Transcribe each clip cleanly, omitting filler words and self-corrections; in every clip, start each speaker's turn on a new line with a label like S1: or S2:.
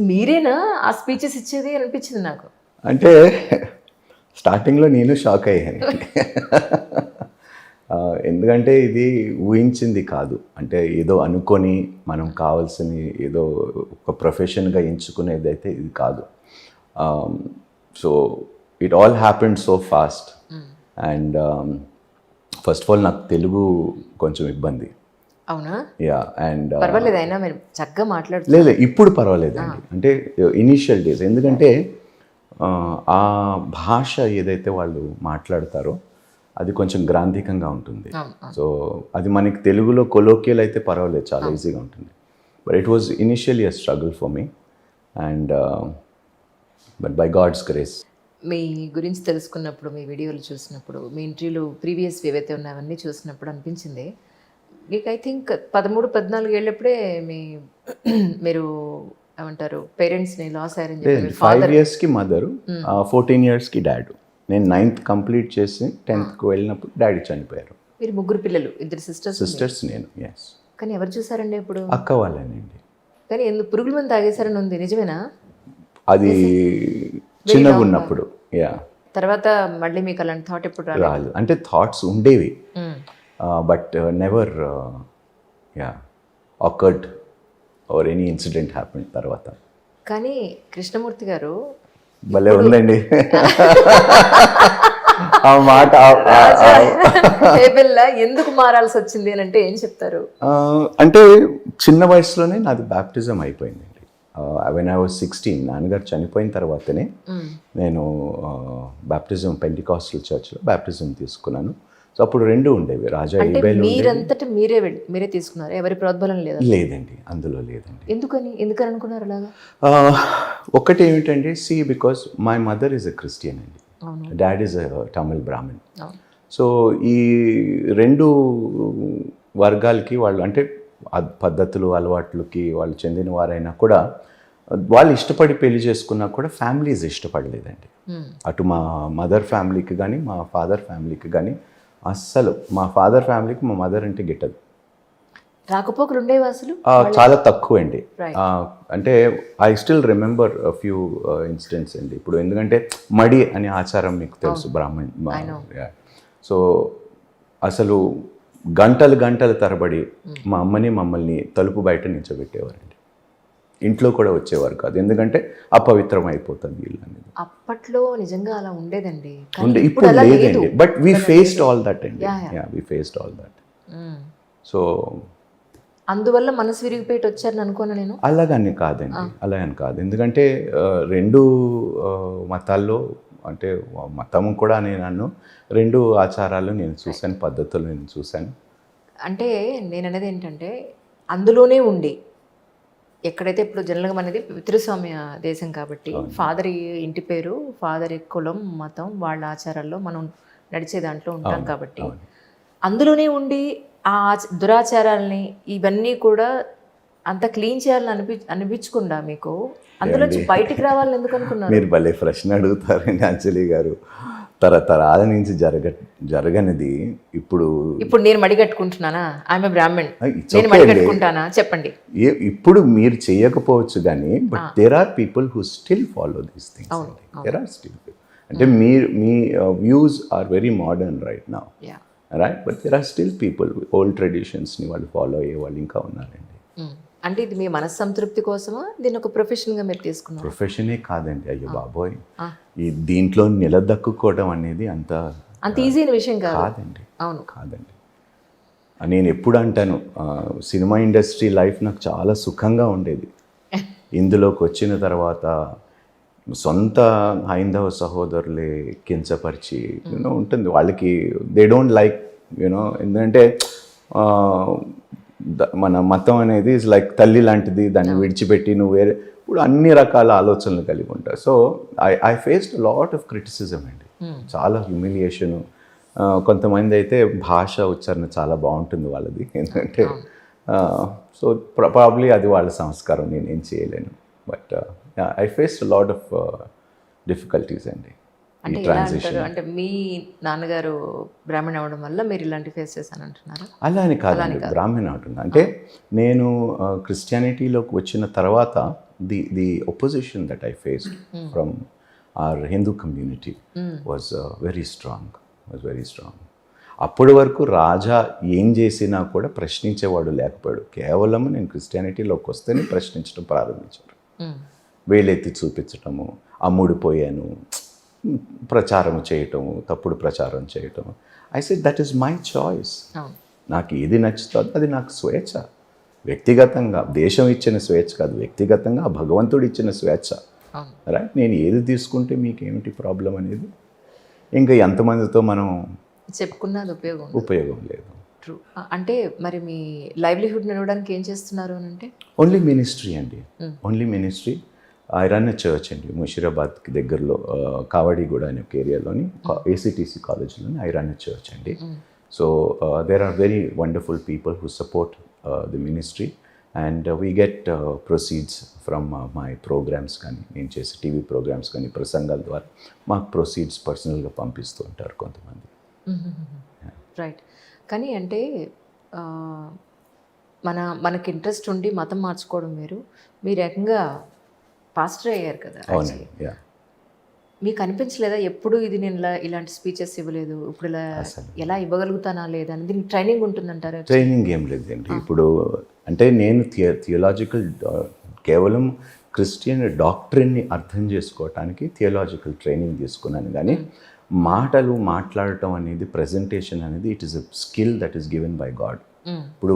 S1: అసలు మీరేనా ఆ స్పీచెస్ ఇచ్చేది అనిపించింది నాకు.
S2: అంటే స్టార్టింగ్లో నేను షాక్ అయ్యాను. ఎందుకంటే ఇది ఊహించింది కాదు. అంటే ఏదో అనుకొని మనం కావాల్సిన ఏదో ఒక ప్రొఫెషన్గా ఎంచుకునేది అయితే ఇది కాదు. So it all happened so fast. And first of all నాకు తెలుగు కొంచెం ఇబ్బంది.
S1: అవునా?
S2: యా. అండ్
S1: పర్వాలేదు, అయినా మీరు చక్కగా మాట్లాడుతున్నారు.
S2: లేదు, ఇప్పుడు పర్వాలేదండి. అంటే ఇనీషియల్ డేస్, ఎందుకంటే ఆ భాష ఏదైతే వాళ్ళు మాట్లాడతారో అది కొంచెం గ్రాంధికంగా ఉంటుంది. సో అది మనకి తెలుగులో కొలోకియల్ అయితే పర్వాలేదు, చాలా ఈజీగా ఉంటుంది. But it was initially a struggle for me. And but by God's grace.
S1: మీ గురించి తెలుసుకున్నప్పుడు, మీ వీడియోలు చూసినప్పుడు, మీ ఇంటర్వ్యూలు ప్రీవియస్ ఏవైతే ఉన్నాయో అవన్నీ చూసినప్పుడు అనిపించింది మీకు, ఐ థింక్ 13-14 ఏళ్ళప్పుడే మీరు ఏమంటారు పేరెంట్స్ని లాస్ అయ్యారని చెప్పి.
S2: 5 yearsకి మదరు, 14 yearsకి డాడు. నేను 9th కంప్లీట్ చేసి 10thకి వెళ్ళినప్పుడు డాడీ చనిపోయారు.
S1: మీరు 3 పిల్లలు, 2
S2: సిస్టర్స్, నేను. ఎస్.
S1: కానీ ఎవరు చూసారండి ఇప్పుడు?
S2: అక్క వాళ్ళనండి.
S1: కానీ ఎందుకు పురుగుల మంది తాగేశారని ఉంది, నిజమేనా?
S2: అది చిన్నగా ఉన్నప్పుడు. యా.
S1: తర్వాత మళ్ళీ మీకు అలాంటి థాట్ ఎప్పుడు
S2: రాలేదు. అంటే థాట్స్ ఉండేవి, but never occurred or any incident happened తర్వాత.
S1: కానీ కృష్ణమూర్తి గారు
S2: భలే ఉందండి ఆ మాట.
S1: ఎందుకు మారాల్సి వచ్చింది అని అంటే ఏం చెప్తారు?
S2: అంటే చిన్న వయసులోనే నాది బ్యాప్టిజం అయిపోయిందండి. వెన్ ఐ వాజ్ 16, నాన్నగారు చనిపోయిన తర్వాతనే నేను బ్యాప్టిజం పెంటికాస్టల్ చర్చ్లో బ్యాప్టిజం తీసుకున్నాను. సో అప్పుడు 2 ఉండేవి, రాజా ఈబేల్.
S1: మీరంతట మీరే తీసుకున్నారు, ఎవరి ప్రోద్బలం లేదా?
S2: లేదండి, అందులో లేదండి.
S1: ఎందుకని అనుకున్నారు అలాగా?
S2: ఒకటి ఏమిటంటే, because my mother is a Christian అండి, dad is a Tamil Brahmin. So ఈ 2 వర్గాలకి వాళ్ళు, అంటే పద్ధతులు అలవాట్లకి వాళ్ళు చెందిన వారైనా కూడా, వాళ్ళు ఇష్టపడి పెళ్లి చేసుకున్నా కూడా ఫ్యామిలీస్ ఇష్టపడలేదండి. అటు మా మదర్ ఫ్యామిలీకి కానీ మా ఫాదర్ ఫ్యామిలీకి కానీ అస్సలు. మా ఫాదర్ ఫ్యామిలీకి మా మదర్ అంటే గిట్టదు.
S1: రాకపోకలు ఉండేవి అసలు
S2: చాలా తక్కువ అండి. అంటే I still remember few incidents అండి. ఇప్పుడు ఎందుకంటే మడి అనే ఆచారం మీకు తెలుసు, బ్రాహ్మణ్. సో అసలు గంటలు తరబడి మా అమ్మని మమ్మల్ని తలుపు బయట నిల్చోబెట్టేవారండి. ఇంట్లో కూడా వచ్చేవారు కాదు, ఎందుకంటే అపవిత్రం అయిపోతుంది ఇల్లు అనేది.
S1: అప్పట్లో నిజంగా అలా ఉండేదండి,
S2: ఇప్పుడు లేదండి. But we faced all that అండి. We faced all that. So
S1: అందువల్ల మనసు విరిగిపోయి వచ్చారని అనుకోను నేను.
S2: అలాగని కాదు. ఎందుకంటే 2 మతాల్లో, అంటే మతం కూడా నేను 2 ఆచారాలు నేను చూశాను, పద్ధతులు నేను చూశాను.
S1: అంటే నేను అనేది ఏంటంటే, అందులోనే ఉండి ఎక్కడైతే ఇప్పుడు జనరల్గా మనది పితృస్వామ్య దేశం కాబట్టి, ఫాదర్ ఇంటి పేరు, ఫాదర్ కులం, మతం, వాళ్ళ ఆచారాల్లో మనం నడిచే దాంట్లో ఉంటాం కాబట్టి, అందులోనే ఉండి ఆ దురాచారాలని ఇవన్నీ కూడా అంత క్లీన్ చేయాలని అనిపించకుండా మీకు అందులోంచి బయటికి రావాలని ఎందుకు అనుకున్నారు?
S2: మీరు భలే ప్రశ్న అడుగుతారండి అంజలి గారు. తరతరాల నుంచి జరగనిది ఇప్పుడు
S1: నేను మడిగట్టుకుంటున్నానా? ఆమె బ్రాహ్మణ్, నేను మడిగట్టుకుంటానా? చెప్పండి.
S2: ఇప్పుడు మీరు చేయకపోవచ్చు కానీ, but there are people who still follow these things. There are still, అంటే మీ views are very modern right now, right? But there are still people, old ట్రెడిషన్స్ని వాళ్ళు ఫాలో అయ్యే వాళ్ళు ఇంకా ఉన్నారండి.
S1: అంటే ఇది మీ మనస్సంతృప్తి కోసమా, దీన్ని ఒక ప్రొఫెషన్గా మీరు తీసుకున్నారు?
S2: ప్రొఫెషనే కాదండి, అయ్యో బాబోయ్, ఈ దీంట్లో నిలదక్కుకోవడం అనేది అంత
S1: ఈజీ అయిన విషయం
S2: కాదండి. అవును, కాదండి. నేను ఎప్పుడు అంటాను, సినిమా ఇండస్ట్రీ లైఫ్ నాకు చాలా సుఖంగా ఉండేది. ఇందులోకి వచ్చిన తర్వాత సొంత హైందవ సహోదరులే కించపరిచి ఉంటుంది వాళ్ళకి. దే డోంట్ లైక్ ఎందుకంటే మన మతం అనేది ఇస్ లైక్ తల్లి లాంటిది, దాన్ని విడిచిపెట్టి నువ్వు వేరే, ఇప్పుడు అన్ని రకాల ఆలోచనలు కలిగి ఉంటాయి. So I faced lot of criticism అండి, చాలా హ్యూమిలియేషను. కొంతమంది అయితే భాష ఉచ్చారణ చాలా బాగుంటుంది వాళ్ళది, ఎందుకంటే సో ప్రాబ్లీ అది వాళ్ళ సంస్కారం, నేనేం చేయలేను. But I faced lot of difficulties అండి.
S1: అంటే ఎలా అంటారు, అంటే మీ నాన్నగారు బ్రాహ్మణ్ అవ్వడం వల్ల మీరు ఇలాంటి ఫేస్ చేశాను అంటున్నారా?
S2: అలా అని కాదండి, బ్రాహ్మణ్ అంటున్నా అంటే నేను క్రిస్టియానిటీలోకి వచ్చిన తర్వాత the opposition that I faced from our Hindu community was very strong. అప్పటి వరకు రాజా ఏం చేసినా కూడా ప్రశ్నించేవాడు లేకపోయాడు. కేవలం నేను క్రిస్టియానిటీలోకి వస్తేనే ప్రశ్నించడం ప్రారంభించారు. వేలెత్తి చూపించటము, అమ్ముడిపోయాను, ప్రచారం చేయటము, తప్పుడు ప్రచారం చేయటము. I said that is my choice. నాకు ఏది నచ్చుతుందో అది నాకు స్వేచ్ఛ. వ్యక్తిగతంగా దేశం ఇచ్చిన స్వేచ్ఛ కాదు, వ్యక్తిగతంగా భగవంతుడు ఇచ్చిన స్వేచ్ఛ. రైట్, నేను ఏది తీసుకుంటే మీకేమిటి ప్రాబ్లం అనేది. ఇంకా ఎంతమందితో మనం
S1: చెప్పుకున్నది
S2: ఉపయోగం లేదు.
S1: ట్రూ. అంటే మరి మీ లైవ్లీహుడ్ నిలవడానికి ఏం చేస్తున్నారు అని అంటే?
S2: ఓన్లీ మినిస్ట్రీ అండి, only ministry. I run a church అండి, ముషీరాబాద్కి దగ్గరలో కావడిగూడ అనే ఒక ఏరియాలోని ACTC కాలేజ్లోని ఐ రన్ ఎ చర్చ్ అండి. So there are very wonderful people who support the ministry and we get proceeds from my programmes. కానీ నేను చేసే టీవీ ప్రోగ్రామ్స్ కానీ ప్రసంగాల ద్వారా మాకు ప్రొసీడ్స్ పర్సనల్గా పంపిస్తూ ఉంటారు కొంతమంది.
S1: రైట్. కానీ అంటే మనకి ఇంట్రెస్ట్ ఉండి మతం మార్చుకోవడం వేరు, మీరు ఏకంగా పాస్టర్ అయ్యారు కదా.
S2: అవునండి.
S1: మీకు అనిపించలేదా ఎప్పుడు ఇది నేను ఇలాంటి స్పీచెస్ ఇవ్వలేదు, ఇప్పుడు ఇలా ఎలా ఇవ్వగలుగుతానా లేదా అని? దీనికి ట్రైనింగ్ ఉంటుందంటారా?
S2: ట్రైనింగ్ ఏం లేదండి. ఇప్పుడు అంటే నేను థియోలాజికల్ కేవలం క్రిస్టియన్ డాక్ట్రిన్ని అర్థం చేసుకోవటానికి థియోలాజికల్ ట్రైనింగ్ తీసుకున్నాను. కానీ మాటలు మాట్లాడటం అనేది, ప్రజెంటేషన్ అనేది it is a skill that is given by God. ఇప్పుడు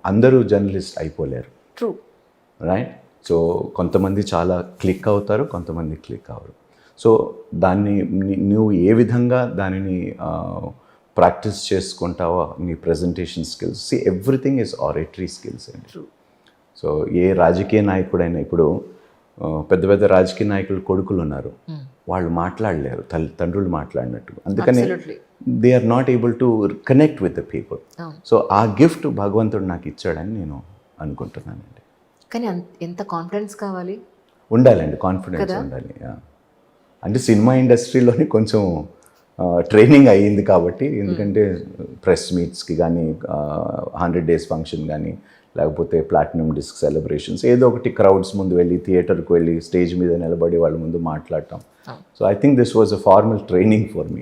S2: అందరూ జర్నలిస్ట్ అయిపోలేరు.
S1: ట్రూ.
S2: రైట్. సో కొంతమంది చాలా క్లిక్ అవుతారు, కొంతమంది క్లిక్ అవ్వరు. సో దాన్ని నువ్వు ఏ విధంగా దానిని ప్రాక్టీస్ చేసుకుంటావో నీ presentation skills. Everything is oratory skills అండి. సో ఏ రాజకీయ నాయకుడైనా, ఇప్పుడు పెద్ద పెద్ద రాజకీయ నాయకులు కొడుకులు ఉన్నారు, వాళ్ళు మాట్లాడలేరు తండ్రులు మాట్లాడినట్టు. అందుకని they are not able to connect with the people. So ఆ గిఫ్ట్ భగవంతుడు నాకు ఇచ్చాడని నేను అనుకుంటున్నానండి.
S1: కానీ ఎంత కాన్ఫిడెన్స్ కావాలి?
S2: ఉండాలండి, కాన్ఫిడెన్స్ ఉండాలి. అంటే సినిమా ఇండస్ట్రీలోని కొంచెం ట్రైనింగ్ అయ్యింది కాబట్టి, ఎందుకంటే ప్రెస్ మీట్స్కి కానీ 100 days ఫంక్షన్ కానీ లేకపోతే ప్లాటినం డిస్క్ సెలబ్రేషన్స్ ఏదో ఒకటి క్రౌడ్స్ ముందు వెళ్ళి, థియేటర్కి వెళ్ళి స్టేజ్ మీద నిలబడి వాళ్ళ ముందు మాట్లాడటం. So I think this was a formal training for me.